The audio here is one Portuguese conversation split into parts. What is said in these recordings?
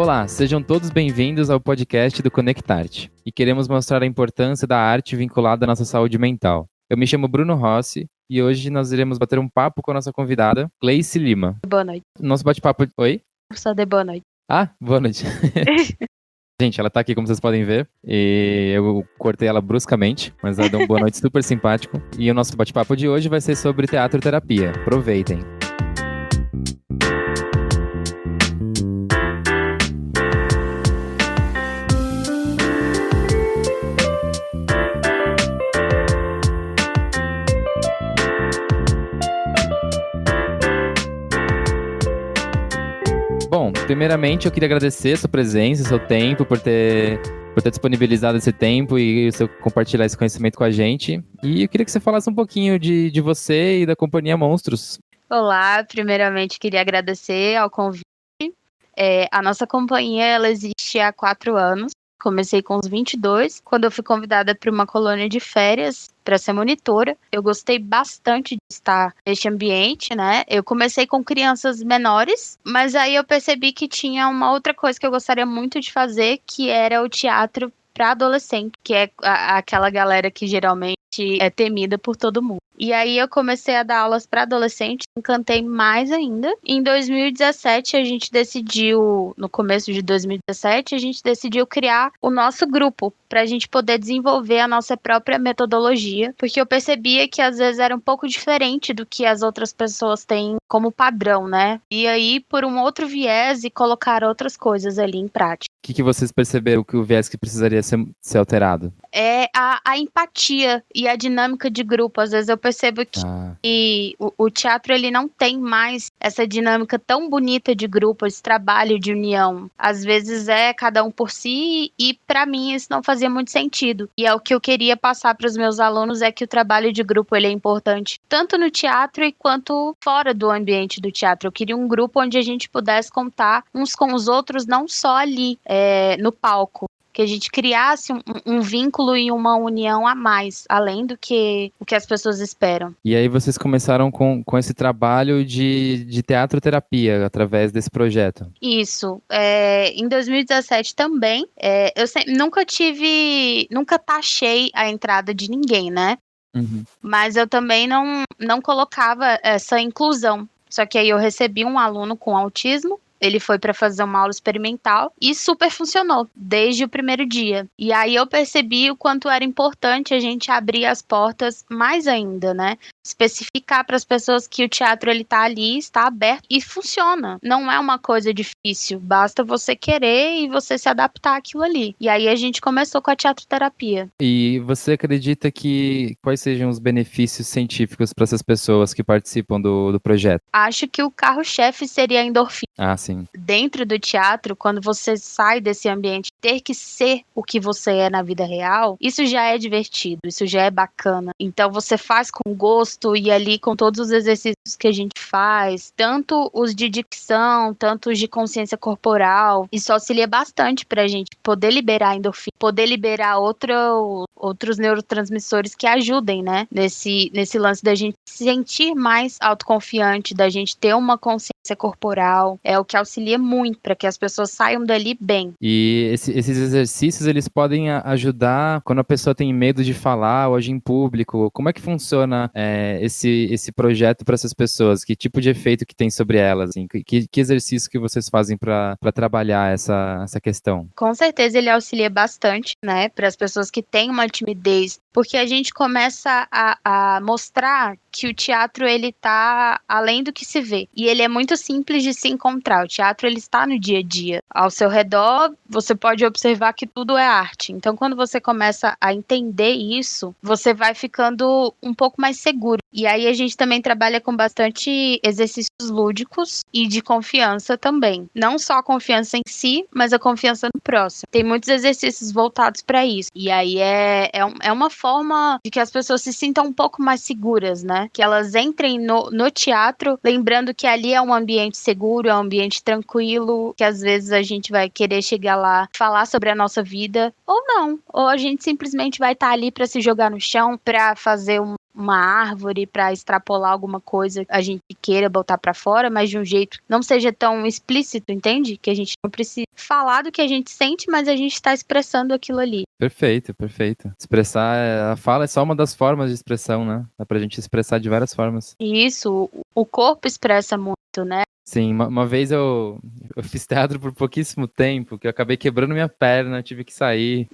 Olá, sejam todos bem-vindos ao podcast do Conectarte. E queremos mostrar a importância da arte vinculada à nossa saúde mental. Eu me chamo Bruno Rossi e hoje nós iremos bater um papo com a nossa convidada, Gleice Lima. Boa noite. Nosso bate-papo... Oi? Só de boa noite. Ah, boa noite. Gente, ela tá aqui, como vocês podem ver, e eu cortei ela bruscamente, mas ela deu uma boa noite super simpático. E o nosso bate-papo de hoje vai ser sobre teatro-terapia. Aproveitem. Bom, primeiramente eu queria agradecer a sua presença, seu tempo, por ter disponibilizado esse tempo e compartilhar esse conhecimento com a gente. E eu queria que você falasse um pouquinho de você e da Companhia Monstros. Olá, primeiramente queria agradecer ao convite. A nossa companhia ela existe há 4 anos. Comecei com os 22, quando eu fui convidada para uma colônia de férias para ser monitora. Eu gostei bastante de estar neste ambiente, né? Eu comecei com crianças menores, mas aí eu percebi que tinha uma outra coisa que eu gostaria muito de fazer, que era o teatro para adolescente, que é aquela galera que geralmente é temida por todo mundo. E aí eu comecei a dar aulas para adolescentes, encantei mais ainda. Em 2017 a gente decidiu, no começo de 2017, a gente decidiu criar o nosso grupo para a gente poder desenvolver a nossa própria metodologia, porque eu percebia que às vezes era um pouco diferente do que as outras pessoas têm como padrão, né? E aí por um outro viés e colocar outras coisas ali em prática. O que vocês perceberam que o viés que precisaria ser alterado? É a empatia e a dinâmica de grupo. Às vezes eu percebo que o teatro ele não tem mais essa dinâmica tão bonita de grupo, esse trabalho de união. Às vezes é cada um por si e para mim isso não fazia muito sentido. E é o que eu queria passar para os meus alunos, é que o trabalho de grupo ele é importante tanto no teatro quanto fora do ambiente do teatro. Eu queria um grupo onde a gente pudesse contar uns com os outros, não só ali no palco. Que a gente criasse um vínculo e uma união a mais, além do que o que as pessoas esperam. E aí vocês começaram com esse trabalho de teatro-terapia através desse projeto? Isso. Em 2017 também, eu nunca taxei a entrada de ninguém, né? Uhum. Mas eu também não colocava essa inclusão. Só que aí eu recebi um aluno com autismo. Ele foi para fazer uma aula experimental e super funcionou desde o primeiro dia. E aí eu percebi o quanto era importante a gente abrir as portas mais ainda, né? Especificar para as pessoas que o teatro ele tá ali, está aberto e funciona. Não é uma coisa difícil, basta você querer e você se adaptar àquilo ali. E aí a gente começou com a teatro-terapia. E você acredita que quais sejam os benefícios científicos para essas pessoas que participam do projeto? Acho que o carro-chefe seria a endorfina. Ah, sim. Dentro do teatro, quando você sai desse ambiente, ter que ser o que você é na vida real, isso já é divertido, isso já é bacana. Então você faz com gosto e ali com todos os exercícios que a gente faz, tanto os de dicção, tanto os de consciência corporal, isso auxilia bastante pra gente poder liberar endorfina, poder liberar outros neurotransmissores que ajudem, né? Nesse lance da gente se sentir mais autoconfiante, da gente ter uma consciência corporal, é o que auxilia muito para que as pessoas saiam dali bem. E esses exercícios, eles podem ajudar quando a pessoa tem medo de falar ou agir em público. Como é que funciona esse projeto para essas pessoas? Que tipo de efeito que tem sobre elas? Assim? Que exercício que vocês fazem para trabalhar essa questão? Com certeza ele auxilia bastante, né, para as pessoas que têm uma timidez, porque a gente começa a mostrar que o teatro ele tá além do que se vê. E ele é muito simples de se encontrar. O teatro ele está no dia a dia. Ao seu redor, você pode observar que tudo é arte. Então, quando você começa a entender isso, você vai ficando um pouco mais seguro. E aí a gente também trabalha com bastante exercícios lúdicos e de confiança também. Não só a confiança em si, mas a confiança no próximo. Tem muitos exercícios voltados para isso. E aí é uma forma de que as pessoas se sintam um pouco mais seguras, né? Que elas entrem no teatro, lembrando que ali é um ambiente seguro, é um ambiente tranquilo, que às vezes a gente vai querer chegar lá, falar sobre a nossa vida, ou não. Ou a gente simplesmente vai estar ali para se jogar no chão, para fazer uma árvore para extrapolar alguma coisa que a gente queira botar para fora, mas de um jeito não seja tão explícito, entende? Que a gente não precisa falar do que a gente sente, mas a gente está expressando aquilo ali. Perfeito, perfeito. Expressar, a fala é só uma das formas de expressão, né? Dá pra gente expressar de várias formas. E isso, o corpo expressa muito, né? Sim, uma vez eu fiz teatro por pouquíssimo tempo, que eu acabei quebrando minha perna, tive que sair.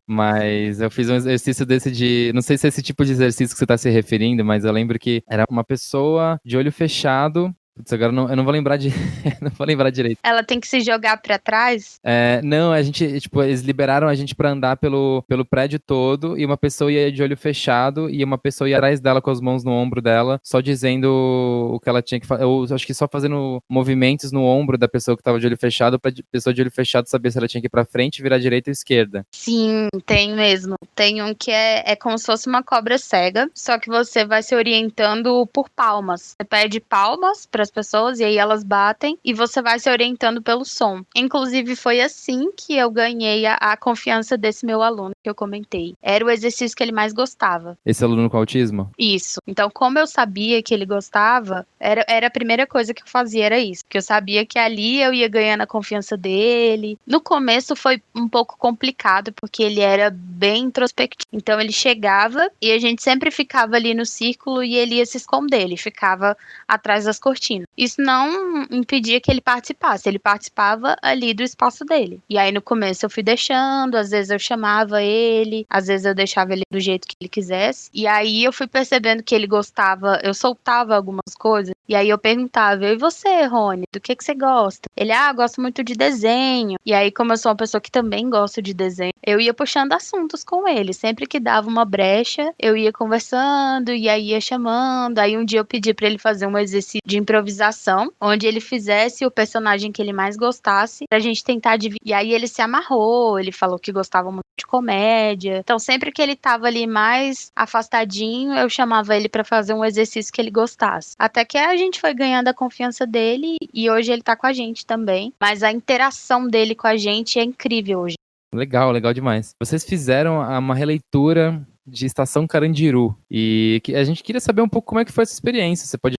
Mas eu fiz um exercício desse de. Não sei se é esse tipo de exercício que você está se referindo, mas eu lembro que era uma pessoa de olho fechado. Putz, agora eu não vou lembrar de. Não vou lembrar direito. Ela tem que se jogar para trás? Não, a gente, tipo, eles liberaram a gente pra andar pelo prédio todo e uma pessoa ia de olho fechado e uma pessoa ia atrás dela com as mãos no ombro dela, só dizendo o que ela tinha que fazer. Eu acho que só fazendo movimentos no ombro da pessoa que tava de olho fechado pra pessoa de olho fechado saber se ela tinha que ir pra frente, virar direita ou esquerda. Sim, tem mesmo. Tem um que é como se fosse uma cobra cega, só que você vai se orientando por palmas. Você pede palmas para as pessoas e aí elas batem e você vai se orientando pelo som. Inclusive foi assim que eu ganhei a confiança desse meu aluno que eu comentei. Era o exercício que ele mais gostava. Esse aluno com autismo? Isso. Então, como eu sabia que ele gostava, era a primeira coisa que eu fazia, era isso. Porque eu sabia que ali eu ia ganhando a confiança dele. No começo foi um pouco complicado, porque ele era bem introspectivo. Então, ele chegava e a gente sempre ficava ali no círculo e ele ia se esconder. Ele ficava atrás das cortinas. Isso não impedia que ele participasse. Ele participava ali do espaço dele. E aí, no começo, eu fui deixando. Às vezes, eu chamava ele. Às vezes, eu deixava ele do jeito que ele quisesse. E aí, eu fui percebendo que ele gostava. Eu soltava algumas coisas. E aí, eu perguntava: e você, Rony? Do que você gosta? Ele: gosto muito de desenho. E aí, como eu sou uma pessoa que também gosta de desenho, eu ia puxando assuntos com ele. Sempre que dava uma brecha, eu ia conversando e aí ia chamando. Aí um dia eu pedi pra ele fazer um exercício de improvisação, onde ele fizesse o personagem que ele mais gostasse, pra gente tentar dividir. E aí ele se amarrou, ele falou que gostava muito de comédia. Então sempre que ele tava ali mais afastadinho, eu chamava ele pra fazer um exercício que ele gostasse. Até que a gente foi ganhando a confiança dele e hoje ele tá com a gente também. Mas a interação dele com a gente é incrível hoje. Legal, legal demais. Vocês fizeram uma releitura de Estação Carandiru e a gente queria saber um pouco como é que foi essa experiência. Você pode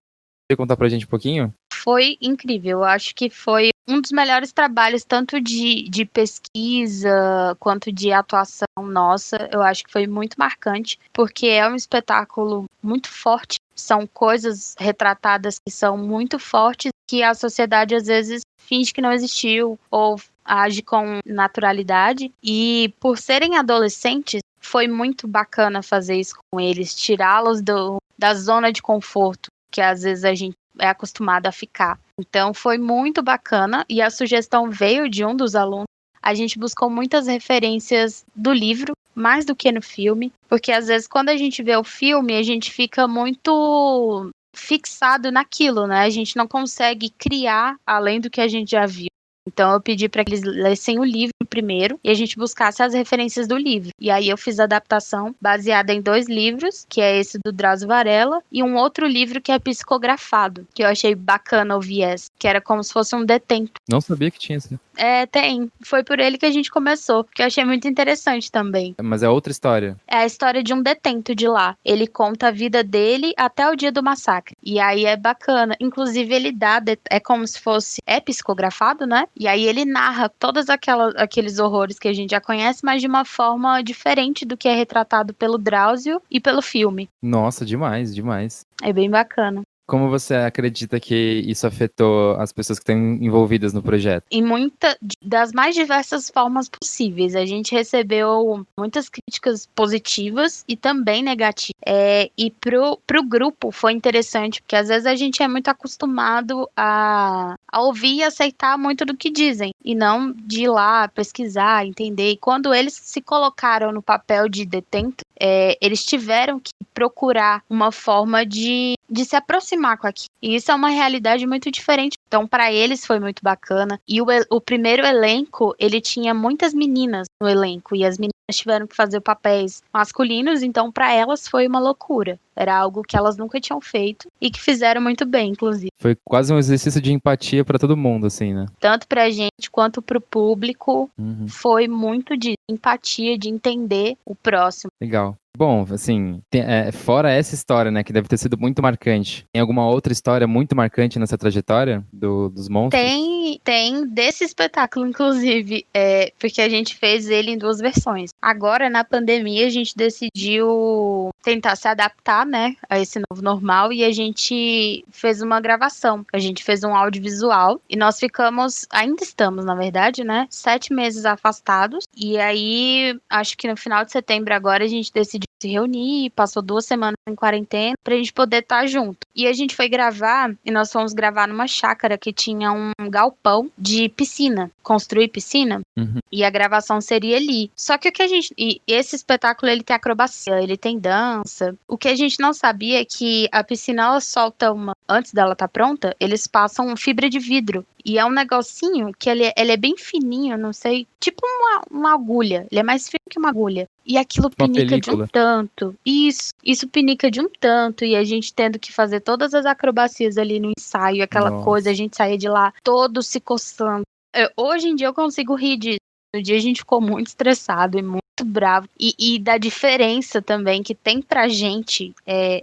contar pra gente um pouquinho? Foi incrível, eu acho que foi um dos melhores trabalhos, tanto de pesquisa quanto de atuação nossa. Eu acho que foi muito marcante, porque é um espetáculo muito forte, são coisas retratadas que são muito fortes, que a sociedade às vezes finge que não existiu ou age com naturalidade. E por serem adolescentes, foi muito bacana fazer isso com eles, tirá-los da zona de conforto, que às vezes a gente é acostumado a ficar. Então foi muito bacana e a sugestão veio de um dos alunos. A gente buscou muitas referências do livro, mais do que no filme, porque às vezes quando a gente vê o filme, a gente fica muito fixado naquilo, né? A gente não consegue criar além do que a gente já viu. Então eu pedi para que eles lessem o livro primeiro e a gente buscasse as referências do livro. E aí eu fiz a adaptação baseada em 2 livros, que é esse do Drauzio Varela e um outro livro que é psicografado, que eu achei bacana o viés, que era como se fosse um detento. Não sabia que tinha isso. Tem. Foi por ele que a gente começou, que eu achei muito interessante também. Mas é outra história. É a história de um detento de lá. Ele conta a vida dele até o dia do massacre. E aí é bacana. Inclusive, ele é como se fosse. É psicografado, né? E aí ele narra todos aqueles horrores que a gente já conhece, mas de uma forma diferente do que é retratado pelo Drauzio e pelo filme. Nossa, demais, demais. É bem bacana. Como você acredita que isso afetou as pessoas que estão envolvidas no projeto? Em das mais diversas formas possíveis. A gente recebeu muitas críticas positivas e também negativas. E pro grupo foi interessante, porque às vezes a gente é muito acostumado a ouvir e aceitar muito do que dizem, e não de ir lá pesquisar, entender. E quando eles se colocaram no papel de detento, eles tiveram que procurar uma forma de se aproximar com aquilo. E isso é uma realidade muito diferente. Então, para eles foi muito bacana. E o primeiro elenco, ele tinha muitas meninas no elenco. E as meninas tiveram que fazer papéis masculinos. Então, para elas foi uma loucura. Era algo que elas nunca tinham feito. E que fizeram muito bem, inclusive. Foi quase um exercício de empatia para todo mundo, assim, né? Tanto pra gente quanto pro público. Uhum. Foi muito de empatia, de entender o próximo. Legal. Bom, assim, fora essa história, né, que deve ter sido muito marcante, tem alguma outra história muito marcante nessa trajetória dos monstros? Tem desse espetáculo, inclusive, porque a gente fez ele em duas versões. Agora, na pandemia, a gente decidiu tentar se adaptar, né, a esse novo normal e a gente fez uma gravação. A gente fez um audiovisual e nós ainda estamos, na verdade, né, 7 meses afastados. E aí, acho que no final de setembro agora a gente decidiu se reunir, passou 2 semanas em quarentena pra gente poder estar junto. E a gente foi gravar, e nós fomos gravar numa chácara que tinha um galpão de piscina, construir piscina, Uhum. e a gravação seria ali. Só que esse espetáculo ele tem acrobacia, ele tem dança. O que a gente não sabia é que a piscina ela solta antes dela estar pronta, eles passam fibra de vidro. E é um negocinho que ele é bem fininho, não sei, tipo uma agulha. Ele é mais fino que uma agulha. E aquilo Uma pinica de um película. tanto. Isso pinica de um tanto. E a gente tendo que fazer todas as acrobacias ali no ensaio, aquela coisa, a Nossa. gente saía de lá todo se coçando. Hoje em dia eu consigo rir disso. No dia a gente ficou muito estressado e muito bravo. E da diferença também que tem pra gente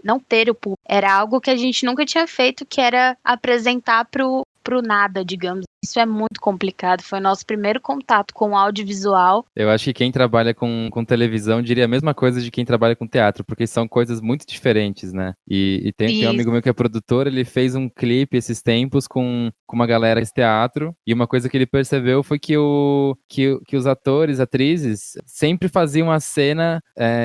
não ter o público. Era algo que a gente nunca tinha feito, que era apresentar pro nada, digamos. Isso é muito complicado. Foi o nosso primeiro contato com o audiovisual. Eu acho que quem trabalha com televisão diria a mesma coisa de quem trabalha com teatro, porque são coisas muito diferentes, né? E tem um E amigo meu que é produtor, ele fez um clipe esses tempos com uma galera de teatro, e uma coisa que ele percebeu foi que os atores, atrizes, sempre faziam a cena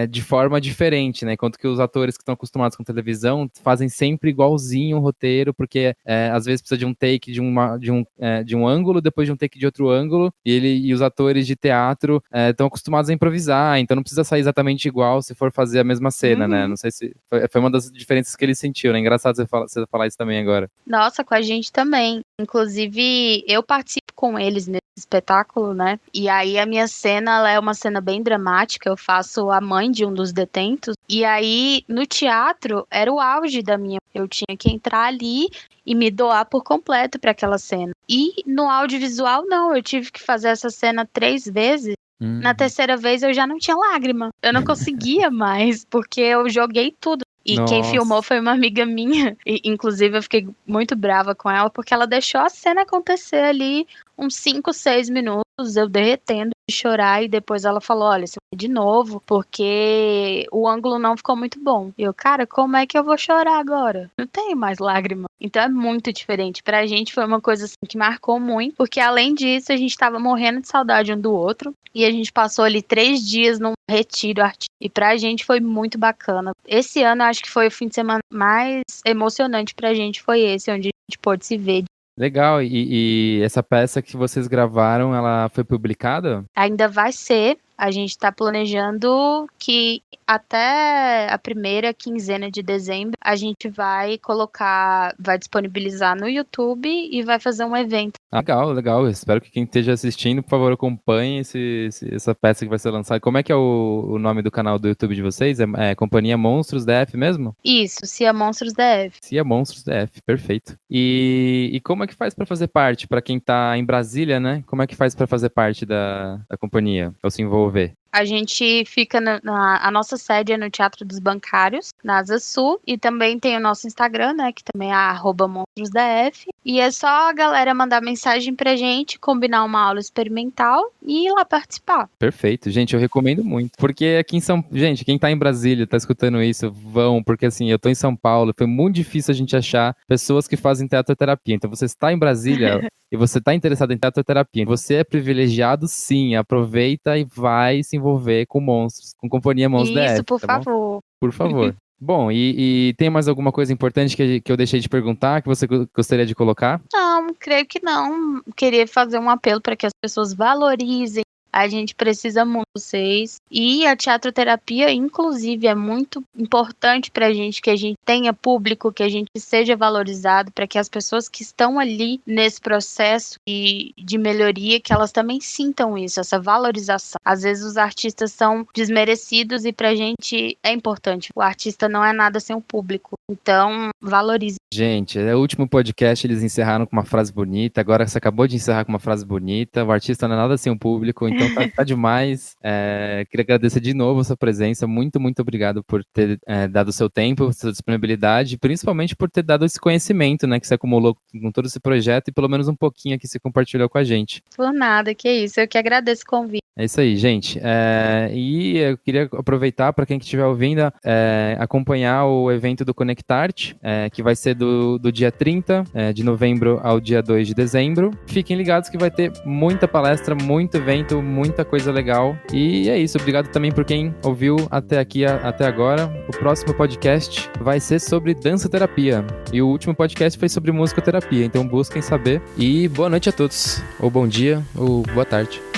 de forma diferente, né? Enquanto que os atores que estão acostumados com televisão fazem sempre igualzinho o roteiro, porque às vezes precisa de um take de um ângulo, depois de um take de outro ângulo, e os atores de teatro estão acostumados a improvisar, então não precisa sair exatamente igual se for fazer a mesma cena, né? Não sei se foi uma das diferenças que ele sentiu, né? Engraçado você falar isso também agora. Nossa, com a gente também. Inclusive, eu participo com eles nesse espetáculo, né? E aí a minha cena, ela é uma cena bem dramática. Eu faço a mãe de um dos detentos. E aí, no teatro, era o auge da minha. Eu tinha que entrar ali e me doar por completo para aquela cena. E no audiovisual, não. Eu tive que fazer essa cena 3 vezes. Na terceira vez eu já não tinha lágrima. Eu não conseguia mais, porque eu joguei tudo. E quem filmou Nossa. foi uma amiga minha. E, inclusive, eu fiquei muito brava com ela, porque ela deixou a cena acontecer ali uns 5, 6 minutos, eu derretendo de chorar, e depois ela falou, olha, você vai de novo, porque o ângulo não ficou muito bom. E eu, cara, como é que eu vou chorar agora? Não tenho mais lágrima. Então é muito diferente. Pra gente foi uma coisa assim que marcou muito, porque além disso, a gente tava morrendo de saudade um do outro, e a gente passou ali 3 dias num retiro artístico, e pra gente foi muito bacana. Esse ano, eu acho que foi o fim de semana mais emocionante pra gente, foi esse, onde a gente pôde se ver. Legal, e essa peça que vocês gravaram, ela foi publicada? Ainda vai ser. A gente está planejando que até a primeira quinzena de dezembro a gente vai disponibilizar no YouTube e vai fazer um evento. Legal, legal. Eu espero que quem esteja assistindo, por favor, acompanhe essa peça que vai ser lançada. Como é que é o nome do canal do YouTube de vocês? É Companhia Monstros DF mesmo? Isso, Cia Monstros DF. Cia Monstros DF, perfeito. E como é que faz para fazer parte, para quem tá em Brasília, né? Como é que faz para fazer parte da companhia, ou se envolver? A gente fica a nossa sede é no Teatro dos Bancários, na Asa Sul, e também tem o nosso Instagram, né, que também é @monstrosdf, e é só a galera mandar mensagem pra gente, combinar uma aula experimental e ir lá participar. Perfeito, gente, eu recomendo muito, porque aqui em gente, quem tá em Brasília, tá escutando isso, vão, porque assim, eu tô em São Paulo, foi muito difícil a gente achar pessoas que fazem teatroterapia, então você está em Brasília e você tá interessado em teatroterapia, você é privilegiado sim, aproveita e vai se envolver com monstros, com Companhia Monstros Isso, DF, por tá bom? favor. Por favor. Bom, e tem mais alguma coisa importante que eu deixei de perguntar, que você gostaria de colocar? Não, creio que não. Queria fazer um apelo para que as pessoas valorizem. A gente precisa muito de vocês. E a teatroterapia, inclusive, é muito importante para a gente que a gente tenha público, que a gente seja valorizado, para que as pessoas que estão ali nesse processo de melhoria, que elas também sintam isso, essa valorização. Às vezes os artistas são desmerecidos e para a gente é importante. O artista não é nada sem o público. Então, valorize. Gente, é o último podcast, eles encerraram com uma frase bonita, agora você acabou de encerrar com uma frase bonita, o artista não é nada sem o público, então então tá demais. Queria agradecer de novo a sua presença. Muito, muito obrigado por ter dado o seu tempo, sua disponibilidade, principalmente por ter dado esse conhecimento, né, que você acumulou com todo esse projeto e pelo menos um pouquinho aqui você compartilhou com a gente. Por nada, que isso. Eu que agradeço o convite. É isso aí, gente. E eu queria aproveitar para quem que estiver ouvindo, acompanhar o evento do Conectarte, que vai ser do dia 30 de novembro ao dia 2 de dezembro. Fiquem ligados que vai ter muita palestra, muito evento, muita coisa legal. E é isso. Obrigado também por quem ouviu até aqui, até agora. O próximo podcast vai ser sobre dança-terapia. E o último podcast foi sobre musicoterapia. Então busquem saber. E boa noite a todos. Ou bom dia, ou boa tarde.